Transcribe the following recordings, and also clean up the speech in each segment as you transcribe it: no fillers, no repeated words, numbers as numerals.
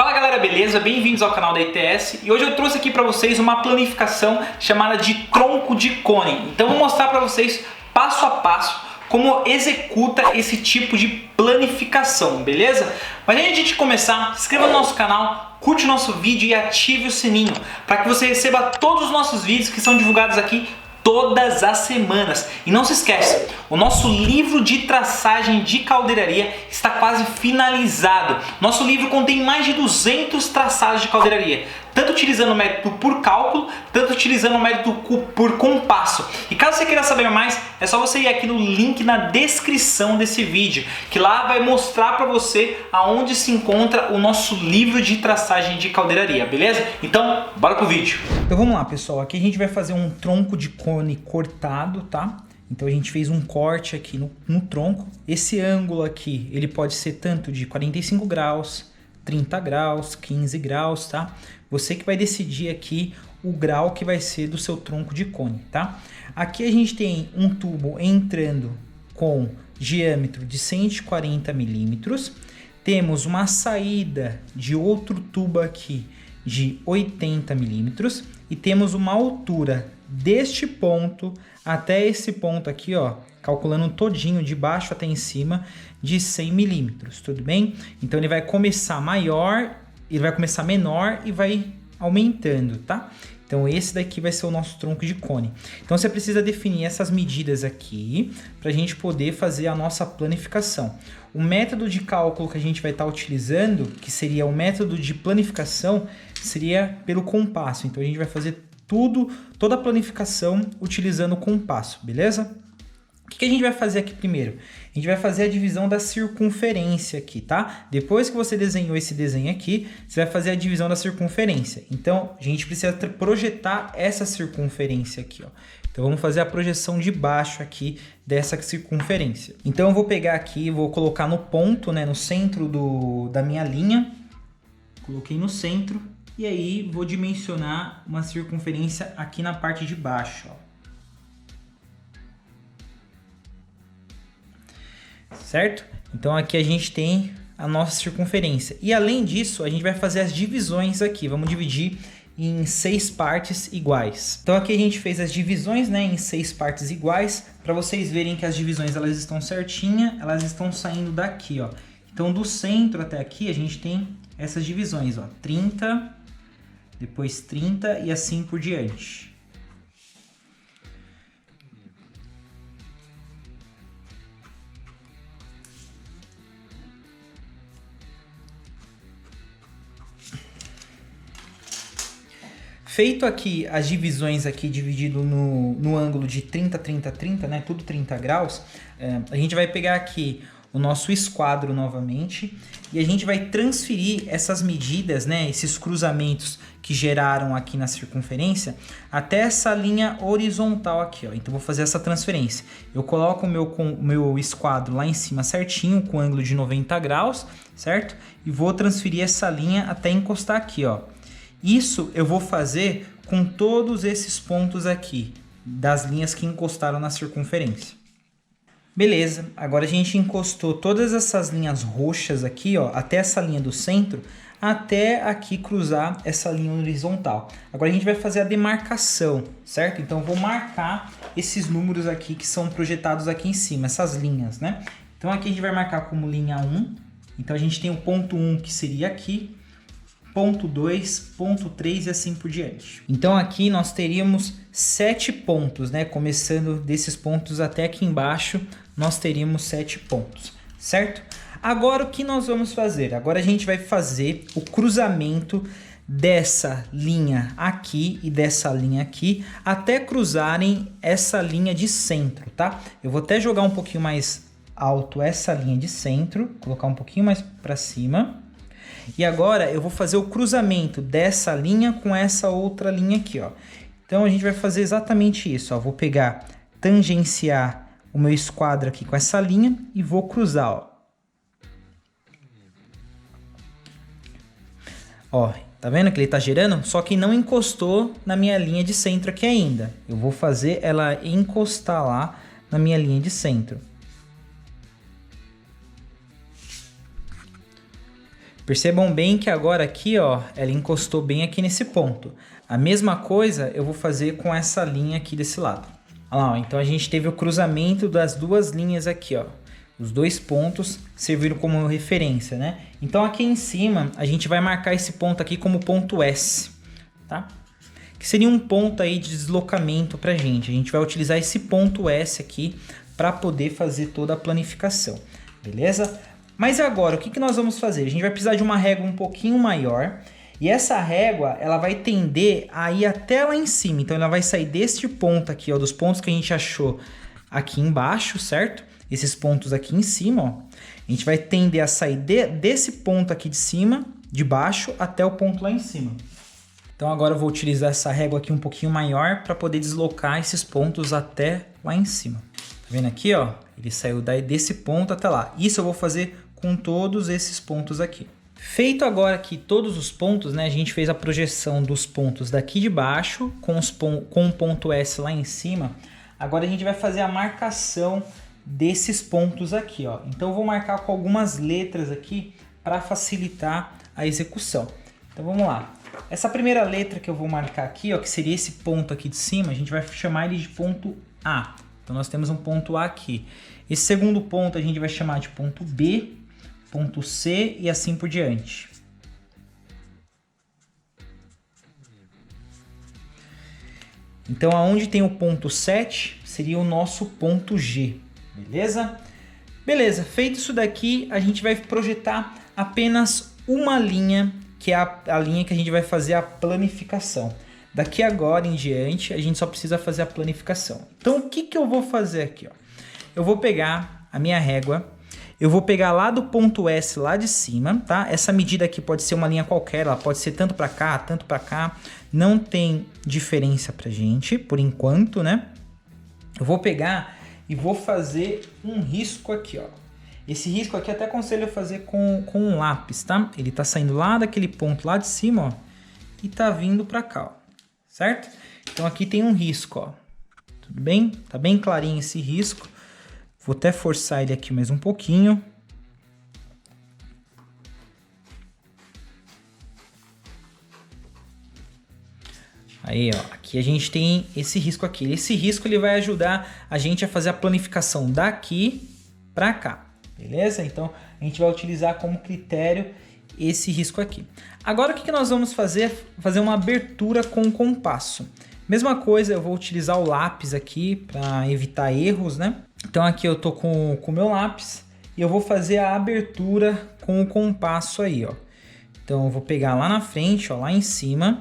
Fala galera, beleza? Bem-vindos ao canal da ITS e hoje eu trouxe aqui para vocês uma planificação chamada de tronco de cone. Então eu vou mostrar para vocês passo a passo como executa esse tipo de planificação, beleza? Mas antes de começar, se inscreva no nosso canal, curte o nosso vídeo e ative o sininho para que você receba todos os nossos vídeos que são divulgados aqui todas as semanas. E não se esqueça, o nosso livro de traçagem de caldeiraria está quase finalizado. Nosso livro contém mais de 200 traçados de caldeiraria, tanto utilizando o método por cálculo, tanto utilizando o método por compasso. E caso você queira saber mais, é só você ir aqui no link na descrição desse vídeo, que lá vai mostrar para você aonde se encontra o nosso livro de traçagem de caldeiraria, beleza? Então, bora pro vídeo. Então vamos lá, pessoal. Aqui a gente vai fazer um tronco de cone cortado, tá? Então a gente fez um corte aqui no tronco. Esse ângulo aqui, ele pode ser tanto de 45 graus, 30 graus, 15 graus, tá? Você que vai decidir aqui o grau que vai ser do seu tronco de cone, tá? Aqui a gente tem um tubo entrando com diâmetro de 140 milímetros. Temos uma saída de outro tubo aqui de 80 milímetros. E temos uma altura deste ponto até esse ponto aqui, ó, calculando todinho de baixo até em cima, de 100 milímetros, tudo bem? Então ele vai começar maior, ele vai começar menor e vai aumentando, tá? Então esse daqui vai ser o nosso tronco de cone. Então você precisa definir essas medidas aqui para a gente poder fazer a nossa planificação. O método de cálculo que a gente vai estar utilizando, que seria o método de planificação, seria pelo compasso. Então a gente vai fazer toda a planificação utilizando o compasso, beleza? O que a gente vai fazer aqui primeiro? A gente vai fazer a divisão da circunferência aqui, tá? Depois que você desenhou esse desenho aqui, você vai fazer a divisão da circunferência. Então, a gente precisa projetar essa circunferência aqui, ó. Então, vamos fazer a projeção de baixo aqui dessa circunferência. Então, eu vou pegar aqui, vou colocar no ponto, né, no centro da minha linha. Coloquei no centro. E aí, vou dimensionar uma circunferência aqui na parte de baixo, ó. Certo? Então aqui a gente tem a nossa circunferência. E além disso, a gente vai fazer as divisões aqui. Vamos dividir em 6 partes iguais. Então aqui a gente fez as divisões, né, em 6 partes iguais. Para vocês verem que as divisões elas estão certinhas, elas estão saindo daqui, ó. Então do centro até aqui a gente tem essas divisões, ó. 30, depois 30 e assim por diante. Feito aqui as divisões aqui dividido no ângulo de 30, 30, 30, né? Tudo 30 graus. A gente vai pegar aqui o nosso esquadro novamente e a gente vai transferir essas medidas, né? Esses cruzamentos que geraram aqui na circunferência até essa linha horizontal aqui, ó. Então vou fazer essa transferência. Eu coloco o meu esquadro lá em cima certinho com ângulo de 90 graus, certo? E vou transferir essa linha até encostar aqui, ó. Isso eu vou fazer com todos esses pontos aqui, das linhas que encostaram na circunferência. Beleza, agora a gente encostou todas essas linhas roxas aqui, ó, até essa linha do centro, até aqui cruzar essa linha horizontal. Agora a gente vai fazer a demarcação, certo? Então eu vou marcar esses números aqui que são projetados aqui em cima, essas linhas, né? Então aqui a gente vai marcar como linha 1, então a gente tem o ponto 1 que seria aqui, ponto 2, ponto 3 e assim por diante. Então aqui nós teríamos 7 pontos, né? Começando desses pontos até aqui embaixo, nós teríamos 7 pontos, certo? Agora o que nós vamos fazer? Agora a gente vai fazer o cruzamento dessa linha aqui e dessa linha aqui até cruzarem essa linha de centro, tá? Eu vou até jogar um pouquinho mais alto essa linha de centro, colocar um pouquinho mais para cima. E agora eu vou fazer o cruzamento dessa linha com essa outra linha aqui, ó. Então a gente vai fazer exatamente isso, ó. Vou pegar, tangenciar o meu esquadro aqui com essa linha e vou cruzar, ó. Ó, tá vendo que ele tá girando? Só que não encostou na minha linha de centro aqui ainda. Eu vou fazer ela encostar lá na minha linha de centro. Percebam bem que agora aqui, ó, ela encostou bem aqui nesse ponto. A mesma coisa eu vou fazer com essa linha aqui desse lado. Olha lá, ó, então a gente teve o cruzamento das duas linhas aqui, ó. Os dois pontos serviram como referência, né? Então aqui em cima a gente vai marcar esse ponto aqui como ponto S, tá? Que seria um ponto aí de deslocamento pra gente. A gente vai utilizar esse ponto S aqui para poder fazer toda a planificação, beleza? Mas agora, o que nós vamos fazer? A gente vai precisar de uma régua um pouquinho maior. E essa régua, ela vai tender a ir até lá em cima. Então, ela vai sair deste ponto aqui, ó, dos pontos que a gente achou aqui embaixo, certo? Esses pontos aqui em cima, ó. A gente vai tender a sair desse ponto aqui de cima, de baixo, até o ponto lá em cima. Então, agora eu vou utilizar essa régua aqui um pouquinho maior para poder deslocar esses pontos até lá em cima. Tá vendo aqui, ó? Ele saiu desse ponto até lá. Isso eu vou fazer com todos esses pontos aqui. Feito agora aqui todos os pontos, né? A gente fez a projeção dos pontos daqui de baixo com o ponto S lá em cima. Agora a gente vai fazer a marcação desses pontos aqui, ó. Então eu vou marcar com algumas letras aqui para facilitar a execução. Então vamos lá. Essa primeira letra que eu vou marcar aqui, ó, que seria esse ponto aqui de cima, a gente vai chamar ele de ponto A. Então nós temos um ponto A aqui. Esse segundo ponto a gente vai chamar de ponto B, ponto C e assim por diante. Então, aonde tem o ponto 7, seria o nosso ponto G, beleza? Beleza, feito isso daqui, a gente vai projetar apenas uma linha, que é a linha que a gente vai fazer a planificação. Daqui agora em diante, a gente só precisa fazer a planificação. Então, o que eu vou fazer aqui, ó? Eu vou pegar a minha régua. Eu vou pegar lá do ponto S lá de cima, tá? Essa medida aqui pode ser uma linha qualquer, ela pode ser tanto para cá, tanto para cá. Não tem diferença pra gente, por enquanto, né? Eu vou pegar e vou fazer um risco aqui, ó. Esse risco aqui até aconselho a fazer com um lápis, tá? Ele tá saindo lá daquele ponto lá de cima, ó. E tá vindo pra cá, ó. Certo? Então aqui tem um risco, ó. Tudo bem? Tá bem clarinho esse risco. Vou até forçar ele aqui mais um pouquinho. Aí, ó, aqui a gente tem esse risco aqui. Esse risco ele vai ajudar a gente a fazer a planificação daqui para cá, beleza? Então, a gente vai utilizar como critério esse risco aqui. Agora, o que nós vamos fazer? Fazer uma abertura com o compasso. Mesma coisa, eu vou utilizar o lápis aqui para evitar erros, né? Então aqui eu tô com o meu lápis e eu vou fazer a abertura com o compasso aí, ó. Então eu vou pegar lá na frente, ó, lá em cima.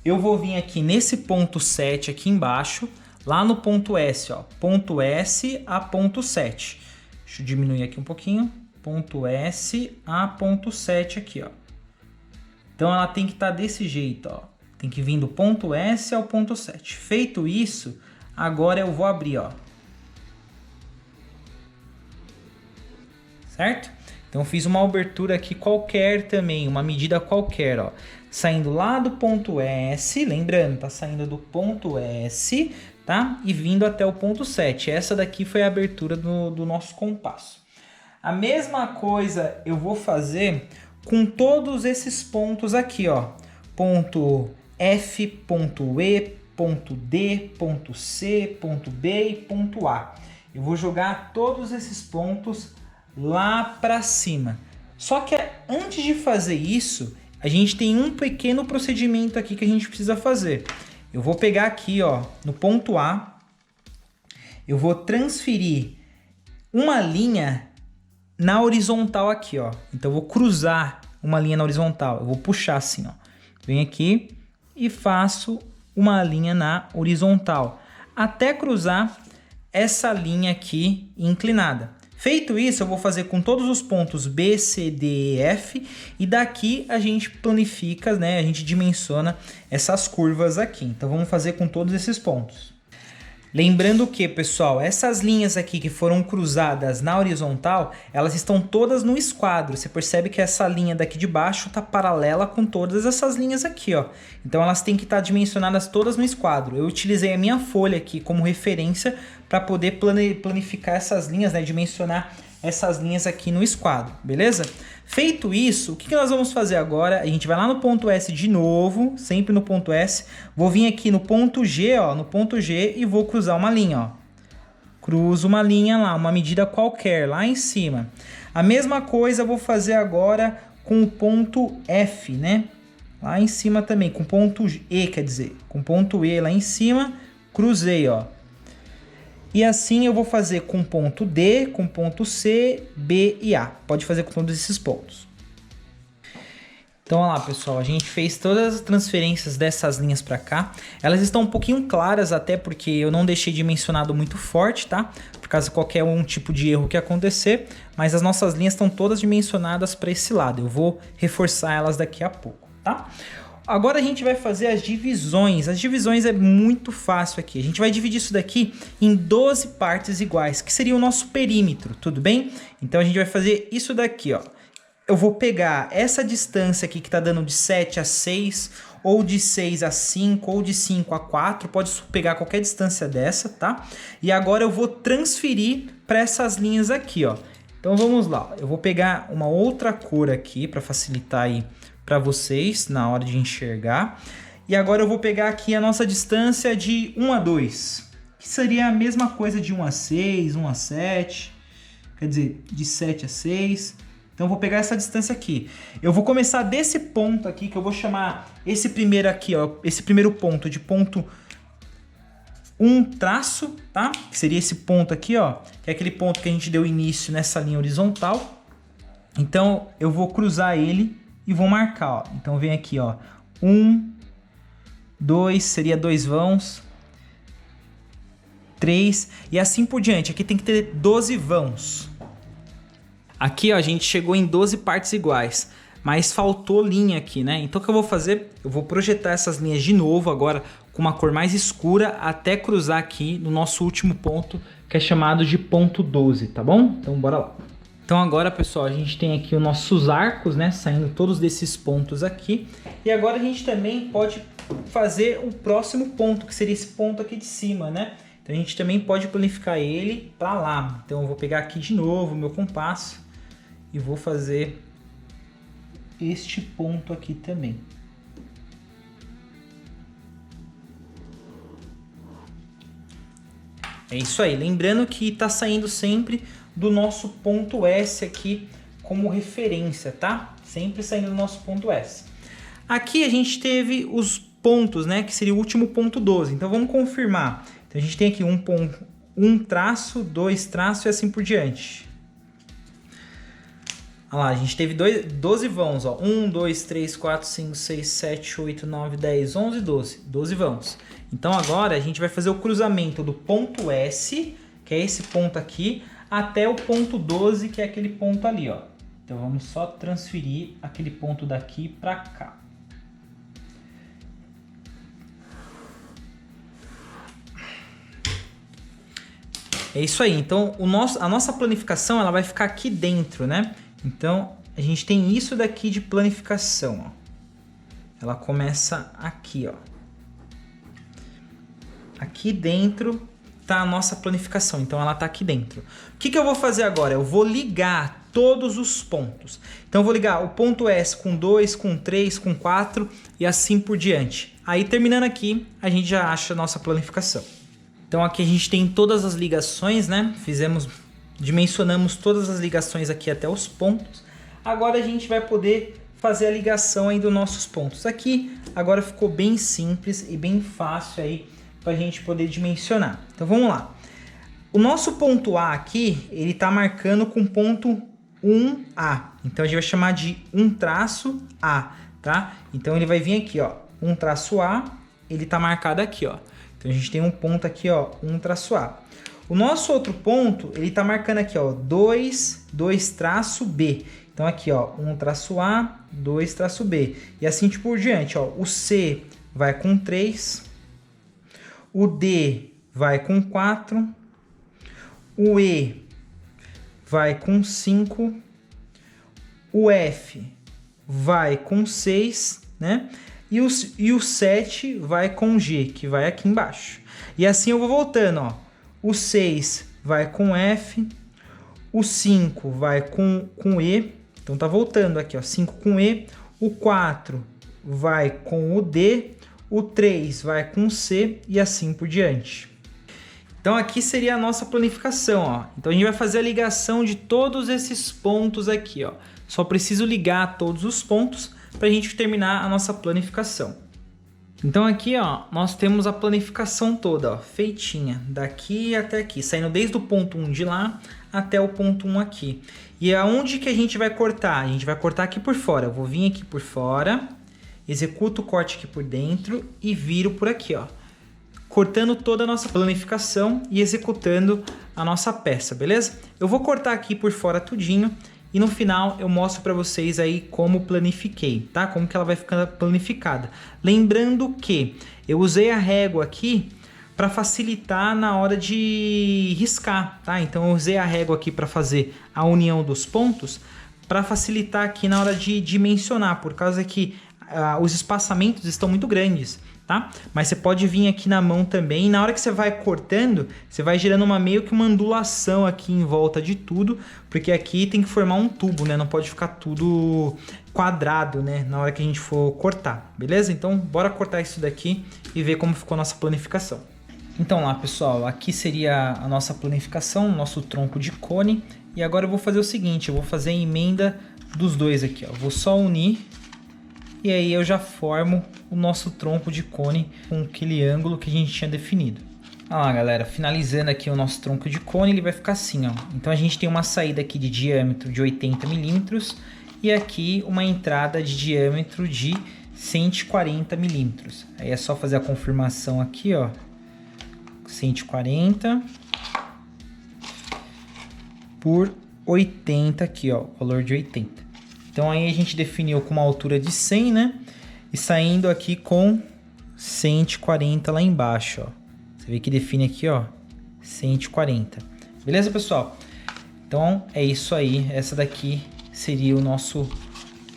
Eu vou vir aqui nesse ponto 7 aqui embaixo, lá no ponto S, ó. Ponto S a ponto 7. Deixa eu diminuir aqui um pouquinho. Ponto S a ponto 7 aqui, ó. Então ela tem que estar desse jeito, ó. Tem que vir do ponto S ao ponto 7. Feito isso, agora eu vou abrir, ó. Certo? Então eu fiz uma abertura aqui qualquer também, uma medida qualquer, ó. Saindo lá do ponto S, lembrando, tá saindo do ponto S, tá? E vindo até o ponto 7. Essa daqui foi a abertura do nosso compasso. A mesma coisa eu vou fazer com todos esses pontos aqui, ó. Ponto F, ponto E, ponto D, ponto C, ponto B e ponto A. Eu vou jogar todos esses pontos lá para cima. Só que antes de fazer isso, a gente tem um pequeno procedimento aqui que a gente precisa fazer. Eu vou pegar aqui, ó, no ponto A, eu vou transferir uma linha na horizontal aqui, ó. Então eu vou cruzar uma linha na horizontal. Eu vou puxar assim, ó. Venho aqui e faço uma linha na horizontal até cruzar essa linha aqui inclinada. Feito isso, eu vou fazer com todos os pontos B, C, D e F e daqui a gente planifica, né? A gente dimensiona essas curvas aqui. Então vamos fazer com todos esses pontos. Lembrando que, pessoal, essas linhas aqui que foram cruzadas na horizontal, elas estão todas no esquadro. Você percebe que essa linha daqui de baixo está paralela com todas essas linhas aqui, ó. Então elas têm que estar dimensionadas todas no esquadro. Eu utilizei a minha folha aqui como referência para poder planificar essas linhas, né? Dimensionar essas linhas aqui no esquadro, beleza? Feito isso, o que nós vamos fazer agora? A gente vai lá no ponto S de novo, sempre no ponto S. Vou vir aqui no ponto G, ó, no ponto G e vou cruzar uma linha, ó. Cruzo uma linha lá, uma medida qualquer, lá em cima. A mesma coisa eu vou fazer agora com o ponto F, né? Lá em cima também, com ponto E, quer dizer, com ponto E lá em cima, cruzei, ó. E assim eu vou fazer com ponto D, com ponto C, B e A. Pode fazer com todos esses pontos. Então, olha lá, pessoal, a gente fez todas as transferências dessas linhas para cá. Elas estão um pouquinho claras, até porque eu não deixei dimensionado muito forte, tá? Por causa de qualquer tipo de erro que acontecer. Mas as nossas linhas estão todas dimensionadas para esse lado. Eu vou reforçar elas daqui a pouco, tá? Agora a gente vai fazer as divisões. As divisões é muito fácil aqui. A gente vai dividir isso daqui em 12 partes iguais, que seria o nosso perímetro, tudo bem? Então a gente vai fazer isso daqui, ó. Eu vou pegar essa distância aqui que tá dando de 7 a 6, ou de 6 a 5, ou de 5 a 4. Pode pegar qualquer distância dessa, tá? E agora eu vou transferir para essas linhas aqui, ó. Então vamos lá. Eu vou pegar uma outra cor aqui para facilitar aí para vocês na hora de enxergar. E agora eu vou pegar aqui a nossa distância de 1 a 2, que seria a mesma coisa de 1 a 6, 1 a 7, quer dizer, de 7 a 6. Então eu vou pegar essa distância aqui. Eu vou começar desse ponto aqui, que eu vou chamar esse primeiro aqui, ó, esse primeiro ponto de ponto 1 traço, tá? Que seria esse ponto aqui, ó, que é aquele ponto que a gente deu início nessa linha horizontal. Então eu vou cruzar ele e vou marcar, ó. Então vem aqui, ó, 1, 2, seria 2 vãos, 3 e assim por diante. Aqui tem que ter 12 vãos. Aqui, ó, a gente chegou em 12 partes iguais, mas faltou linha aqui, né? Então o que eu vou fazer? Eu vou projetar essas linhas de novo agora com uma cor mais escura até cruzar aqui no nosso último ponto, que é chamado de ponto 12, tá bom? Então bora lá. Então agora, pessoal, a gente tem aqui os nossos arcos, né, saindo todos desses pontos aqui. E agora a gente também pode fazer o próximo ponto, que seria esse ponto aqui de cima, né? Então a gente também pode planificar ele para lá. Então eu vou pegar aqui de novo o meu compasso e vou fazer este ponto aqui também. É isso aí, lembrando que está saindo sempre do nosso ponto S aqui como referência, tá? Sempre saindo do nosso ponto S. Aqui a gente teve os pontos, né? Que seria o último ponto 12. Então vamos confirmar. Então a gente tem aqui um ponto, um traço, 2 traços e assim por diante. Olha lá, a gente teve 12 vãos, ó. 1, 2, 3, 4, 5, 6, 7, 8, 9, 10, 11, 12. 12 vãos. Então agora a gente vai fazer o cruzamento do ponto S, que é esse ponto aqui, até o ponto 12, que é aquele ponto ali, ó. Então vamos só transferir aquele ponto daqui para cá. É isso aí. Então a nossa planificação ela vai ficar aqui dentro, né? Então a gente tem isso daqui de planificação, ó. Ela começa aqui, ó. Aqui dentro tá a nossa planificação, então ela tá aqui dentro. O que eu vou fazer agora? Eu vou ligar todos os pontos. Então eu vou ligar o ponto S com 2, com 3, com 4 e assim por diante. Aí terminando aqui, a gente já acha a nossa planificação. Então aqui a gente tem todas as ligações, né? Dimensionamos todas as ligações aqui até os pontos. Agora a gente vai poder fazer a ligação aí dos nossos pontos. Aqui agora ficou bem simples e bem fácil aí para a gente poder dimensionar. Então vamos lá. O nosso ponto A aqui, ele está marcando com ponto 1A. Então a gente vai chamar de 1 traço A, tá? Então ele vai vir aqui, ó, 1 traço A, ele está marcado aqui, ó. Então a gente tem um ponto aqui, ó, 1 traço A. O nosso outro ponto, ele está marcando aqui, ó, 2 traço B. Então aqui, ó, 1 traço A, 2 traço B. E assim por diante, ó. O C vai com 3, o D vai com 4, o E vai com 5, o F vai com 6, né? E o 7 vai com G, que vai aqui embaixo. E assim eu vou voltando, ó. O 6 vai com F, O 5 vai com E, então tá voltando aqui, ó, 5 com E. O 4 vai com o D, o 3 vai com o C e assim por diante. Então aqui seria a nossa planificação, ó. Então a gente vai fazer a ligação de todos esses pontos aqui, ó. Só preciso ligar todos os pontos para a gente terminar a nossa planificação. Então aqui, ó, nós temos a planificação toda, ó, feitinha, daqui até aqui, saindo desde o ponto 1 de lá até o ponto 1 aqui. E aonde que a gente vai cortar? A gente vai cortar aqui por fora. Eu vou vir aqui por fora, executo o corte aqui por dentro e viro por aqui, ó, cortando toda a nossa planificação e executando a nossa peça, beleza? Eu vou cortar aqui por fora tudinho e no final eu mostro para vocês aí como planifiquei, tá? Como que ela vai ficando planificada. Lembrando que eu usei a régua aqui para facilitar na hora de riscar, tá? Então eu usei a régua aqui para fazer a união dos pontos, para facilitar aqui na hora de dimensionar, por causa que os espaçamentos estão muito grandes, tá? Mas você pode vir aqui na mão também, e na hora que você vai cortando, você vai gerando meio que uma ondulação aqui em volta de tudo, porque aqui tem que formar um tubo, né? Não pode ficar tudo quadrado, né? Na hora que a gente for cortar, beleza? Então bora cortar isso daqui e ver como ficou a nossa planificação. Então lá, pessoal, aqui seria a nossa planificação, o nosso tronco de cone. E agora eu vou fazer o seguinte, eu vou fazer a emenda dos dois aqui, ó. Vou só unir e aí eu já formo o nosso tronco de cone com aquele ângulo que a gente tinha definido. Olha lá, galera, finalizando aqui o nosso tronco de cone, ele vai ficar assim, ó. Então a gente tem uma saída aqui de diâmetro de 80 milímetros e aqui uma entrada de diâmetro de 140 milímetros. Aí é só fazer a confirmação aqui, ó. 140 por 80 aqui, ó, valor de 80. Então aí a gente definiu com uma altura de 100, né? E saindo aqui com 140 lá embaixo, ó. Você vê que define aqui, ó, 140. Beleza, pessoal? Então é isso aí. Essa daqui seria o nosso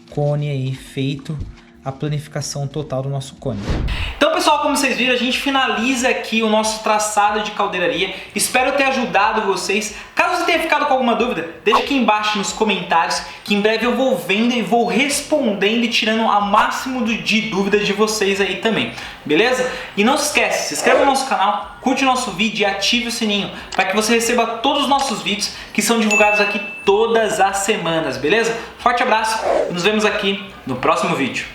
cone aí feito, a planificação total do nosso cone. Então, pessoal, como vocês viram, a gente finaliza aqui o nosso traçado de caldeiraria. Espero ter ajudado vocês. Caso você tenha ficado com alguma dúvida, deixa aqui embaixo nos comentários, que em breve eu vou vendo e vou respondendo e tirando ao máximo de dúvidas de vocês aí também, beleza? E não se esquece, se inscreva no nosso canal, curte o nosso vídeo e ative o sininho para que você receba todos os nossos vídeos que são divulgados aqui todas as semanas, beleza? Forte abraço e nos vemos aqui no próximo vídeo.